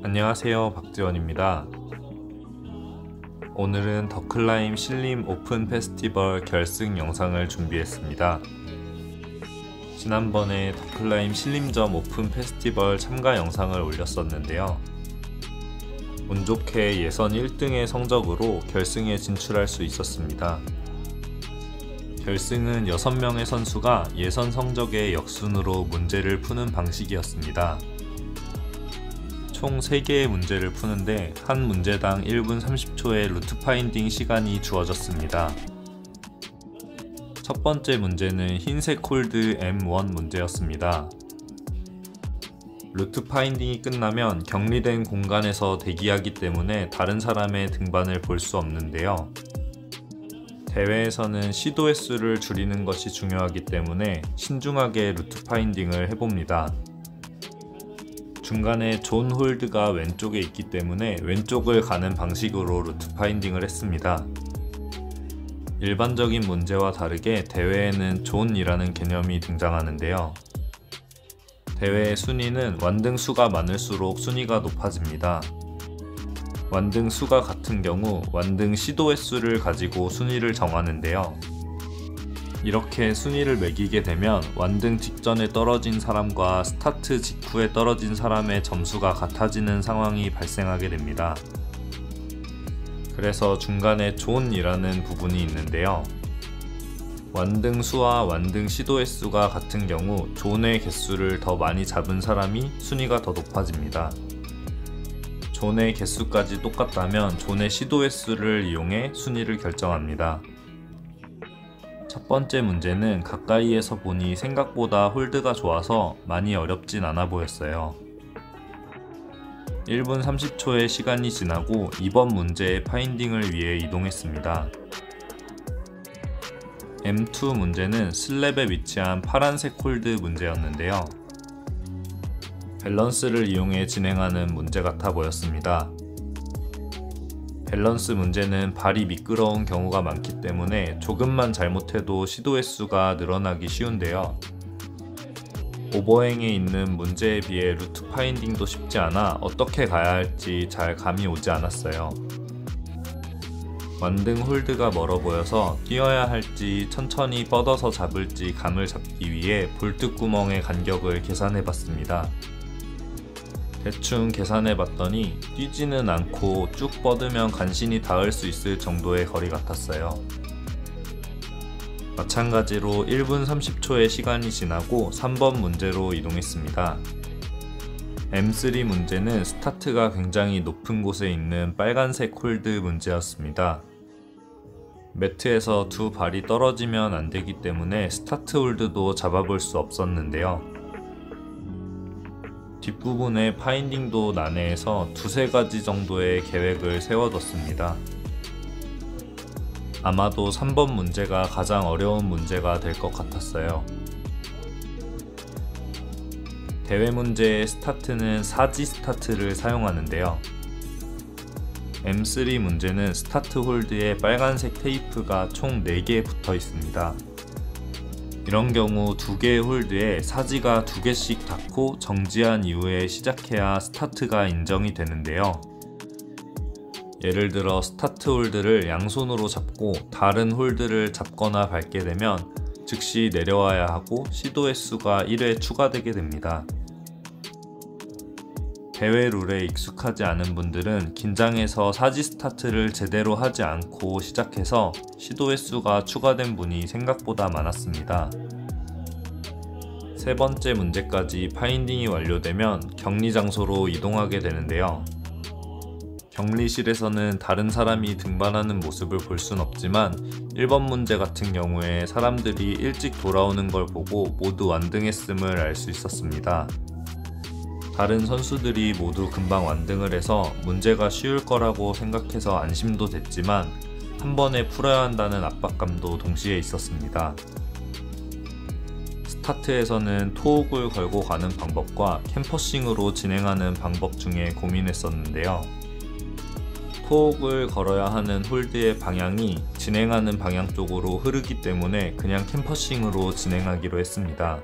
안녕하세요, 박지원입니다. 오늘은 더클라임 신림 오픈 페스티벌 결승 영상을 준비했습니다. 지난번에 더클라임 신림점 오픈 페스티벌 참가 영상을 올렸었는데요. 운 좋게 예선 1등의 성적으로 결승에 진출할 수 있었습니다. 결승은 6명의 선수가 예선 성적의 역순으로 문제를 푸는 방식이었습니다. 총 3개의 문제를 푸는데 한 문제당 1분 30초의 루트 파인딩 시간이 주어졌습니다. 첫 번째 문제는 흰색 홀드 M1 문제였습니다. 루트 파인딩이 끝나면 격리된 공간에서 대기하기 때문에 다른 사람의 등반을 볼 수 없는데요. 대회에서는 시도 횟수를 줄이는 것이 중요하기 때문에 신중하게 루트 파인딩을 해봅니다. 중간에 존 홀드가 왼쪽에 있기 때문에 왼쪽을 가는 방식으로 루트 파인딩을 했습니다. 일반적인 문제와 다르게 대회에는 존이라는 개념이 등장하는데요. 대회의 순위는 완등 수가 많을수록 순위가 높아집니다. 완등 수가 같은 경우 완등 시도 횟수를 가지고 순위를 정하는데요. 이렇게 순위를 매기게 되면 완등 직전에 떨어진 사람과 스타트 직후에 떨어진 사람의 점수가 같아지는 상황이 발생하게 됩니다. 그래서 중간에 존이라는 부분이 있는데요. 완등 수와 완등 시도 횟수가 같은 경우 존의 개수를 더 많이 잡은 사람이 순위가 더 높아집니다. 존의 개수까지 똑같다면 존의 시도 횟수를 이용해 순위를 결정합니다. 첫 번째 문제는 가까이에서 보니 생각보다 홀드가 좋아서 많이 어렵진 않아 보였어요. 1분 30초의 시간이 지나고 이번 문제의 파인딩을 위해 이동했습니다. M2 문제는 슬랩에 위치한 파란색 홀드 문제였는데요. 밸런스를 이용해 진행하는 문제 같아 보였습니다. 밸런스 문제는 발이 미끄러운 경우가 많기 때문에 조금만 잘못해도 시도 횟수가 늘어나기 쉬운데요. 오버행에 있는 문제에 비해 루트 파인딩도 쉽지 않아 어떻게 가야 할지 잘 감이 오지 않았어요. 완등 홀드가 멀어 보여서 뛰어야 할지 천천히 뻗어서 잡을지 감을 잡기 위해 볼트구멍의 간격을 계산해 봤습니다. 대충 계산해 봤더니 뛰지는 않고 쭉 뻗으면 간신히 닿을 수 있을 정도의 거리 같았어요. 마찬가지로 1분 30초의 시간이 지나고 3번 문제로 이동했습니다. M3 문제는 스타트가 굉장히 높은 곳에 있는 빨간색 홀드 문제였습니다. 매트에서 두 발이 떨어지면 안 되기 때문에 스타트 홀드도 잡아볼 수 없었는데요. 뒷부분의 파인딩도 난해해서 두세 가지 정도의 계획을 세워뒀습니다. 아마도 3번 문제가 가장 어려운 문제가 될 것 같았어요. 대회 문제의 스타트는 사지 스타트를 사용하는데요. M3 문제는 스타트 홀드에 빨간색 테이프가 총 4개 붙어 있습니다. 이런 경우 2개의 홀드에 사지가 2개씩 닿고 정지한 이후에 시작해야 스타트가 인정이 되는데요. 예를 들어 스타트 홀드를 양손으로 잡고 다른 홀드를 잡거나 밟게 되면 즉시 내려와야 하고 시도 횟수가 1회 추가되게 됩니다. 대회 룰에 익숙하지 않은 분들은 긴장해서 사지 스타트를 제대로 하지 않고 시작해서 시도 횟수가 추가된 분이 생각보다 많았습니다. 세 번째 문제까지 파인딩이 완료되면 격리 장소로 이동하게 되는데요. 격리실에서는 다른 사람이 등반하는 모습을 볼 순 없지만 1번 문제 같은 경우에 사람들이 일찍 돌아오는 걸 보고 모두 완등했음을 알 수 있었습니다. 다른 선수들이 모두 금방 완등을 해서 문제가 쉬울 거라고 생각해서 안심도 됐지만 한 번에 풀어야 한다는 압박감도 동시에 있었습니다. 스타트에서는 토옥을 걸고 가는 방법과 캠퍼싱으로 진행하는 방법 중에 고민했었는데요. 토옥을 걸어야 하는 홀드의 방향이 진행하는 방향 쪽으로 흐르기 때문에 그냥 캠퍼싱으로 진행하기로 했습니다.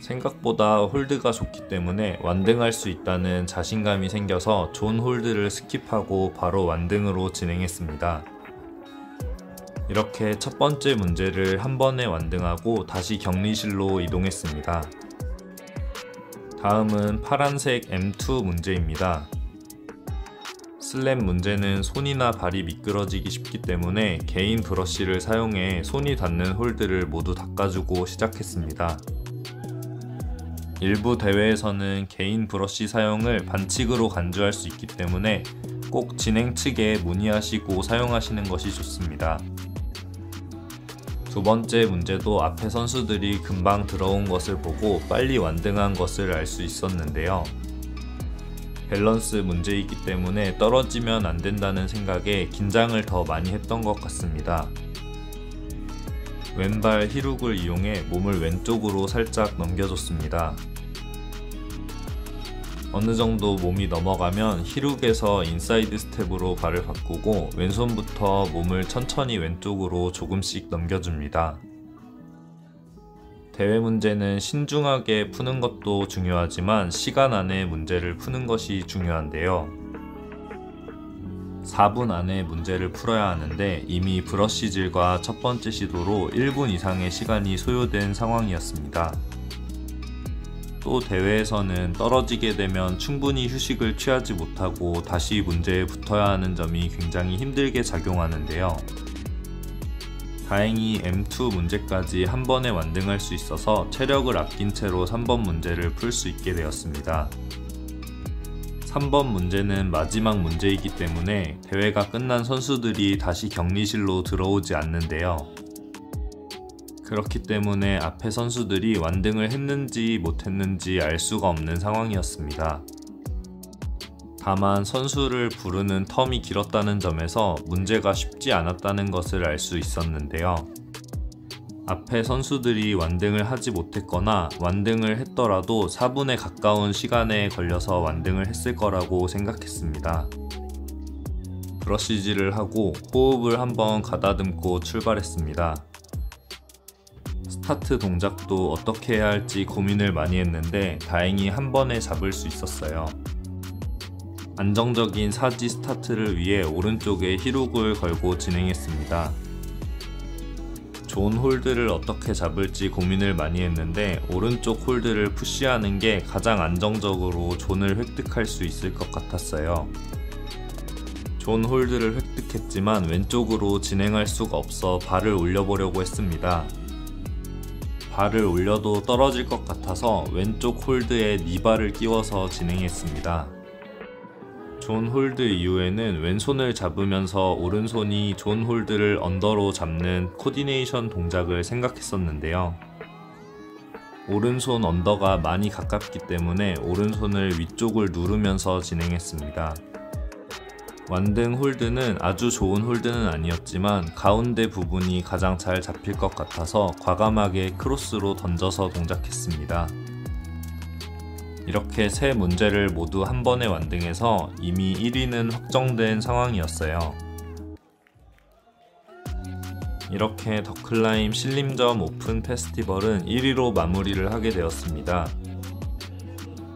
생각보다 홀드가 좋기 때문에 완등할 수 있다는 자신감이 생겨서 존 홀드를 스킵하고 바로 완등으로 진행했습니다. 이렇게 첫 번째 문제를 한 번에 완등하고 다시 격리실로 이동했습니다. 다음은 파란색 M2 문제입니다. 슬랩 문제는 손이나 발이 미끄러지기 쉽기 때문에 개인 브러쉬를 사용해 손이 닿는 홀드를 모두 닦아주고 시작했습니다. 일부 대회에서는 개인 브러쉬 사용을 반칙으로 간주할 수 있기 때문에 꼭 진행 측에 문의하시고 사용하시는 것이 좋습니다. 두 번째 문제도 앞에 선수들이 금방 들어온 것을 보고 빨리 완등한 것을 알 수 있었는데요. 밸런스 문제이기 때문에 떨어지면 안 된다는 생각에 긴장을 더 많이 했던 것 같습니다. 왼발 히룩을 이용해 몸을 왼쪽으로 살짝 넘겨줬습니다. 어느 정도 몸이 넘어가면 히룩에서 인사이드 스텝으로 발을 바꾸고 왼손부터 몸을 천천히 왼쪽으로 조금씩 넘겨줍니다. 대회 문제는 신중하게 푸는 것도 중요하지만 시간 안에 문제를 푸는 것이 중요한데요. 4분 안에 문제를 풀어야 하는데 이미 브러쉬질과 첫 번째 시도로 1분 이상의 시간이 소요된 상황이었습니다. 또 대회에서는 떨어지게 되면 충분히 휴식을 취하지 못하고 다시 문제에 붙어야 하는 점이 굉장히 힘들게 작용하는데요. 다행히 M2 문제까지 한 번에 완등할 수 있어서 체력을 아낀 채로 3번 문제를 풀 수 있게 되었습니다. 3번 문제는 마지막 문제이기 때문에 대회가 끝난 선수들이 다시 격리실로 들어오지 않는데요. 그렇기 때문에 앞에 선수들이 완등을 했는지 못했는지 알 수가 없는 상황이었습니다. 다만 선수를 부르는 텀이 길었다는 점에서 문제가 쉽지 않았다는 것을 알 수 있었는데요. 앞에 선수들이 완등을 하지 못했거나 완등을 했더라도 4분에 가까운 시간에 걸려서 완등을 했을 거라고 생각했습니다. 브러쉬질을 하고 호흡을 한번 가다듬고 출발했습니다. 스타트 동작도 어떻게 해야 할지 고민을 많이 했는데 다행히 한 번에 잡을 수 있었어요. 안정적인 사지 스타트를 위해 오른쪽에 히룩을 걸고 진행했습니다. 존 홀드를 어떻게 잡을지 고민을 많이 했는데 오른쪽 홀드를 푸시하는 게 가장 안정적으로 존을 획득할 수 있을 것 같았어요. 존 홀드를 획득했지만 왼쪽으로 진행할 수가 없어 발을 올려보려고 했습니다. 발을 올려도 떨어질 것 같아서 왼쪽 홀드에 니발을 끼워서 진행했습니다. 존 홀드 이후에는 왼손을 잡으면서 오른손이 존 홀드를 언더로 잡는 코디네이션 동작을 생각했었는데요. 오른손 언더가 많이 가깝기 때문에 오른손을 위쪽을 누르면서 진행했습니다. 완등 홀드는 아주 좋은 홀드는 아니었지만 가운데 부분이 가장 잘 잡힐 것 같아서 과감하게 크로스로 던져서 동작했습니다. 이렇게 세 문제를 모두 한 번에 완등해서 이미 1위는 확정된 상황이었어요. 이렇게 더클라임 신림점 오픈 페스티벌은 1위로 마무리를 하게 되었습니다.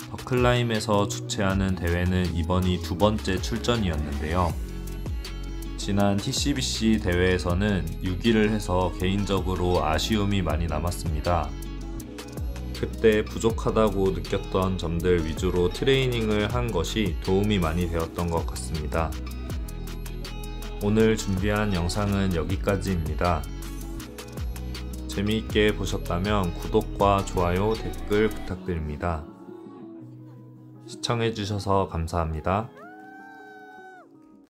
더클라임에서 주최하는 대회는 이번이 두 번째 출전이었는데요. 지난 TCBC 대회에서는 6위를 해서 개인적으로 아쉬움이 많이 남았습니다. 그때 부족하다고 느꼈던 점들 위주로 트레이닝을 한 것이 도움이 많이 되었던 것 같습니다. 오늘 준비한 영상은 여기까지입니다. 재미있게 보셨다면 구독과 좋아요, 댓글 부탁드립니다. 시청해주셔서 감사합니다.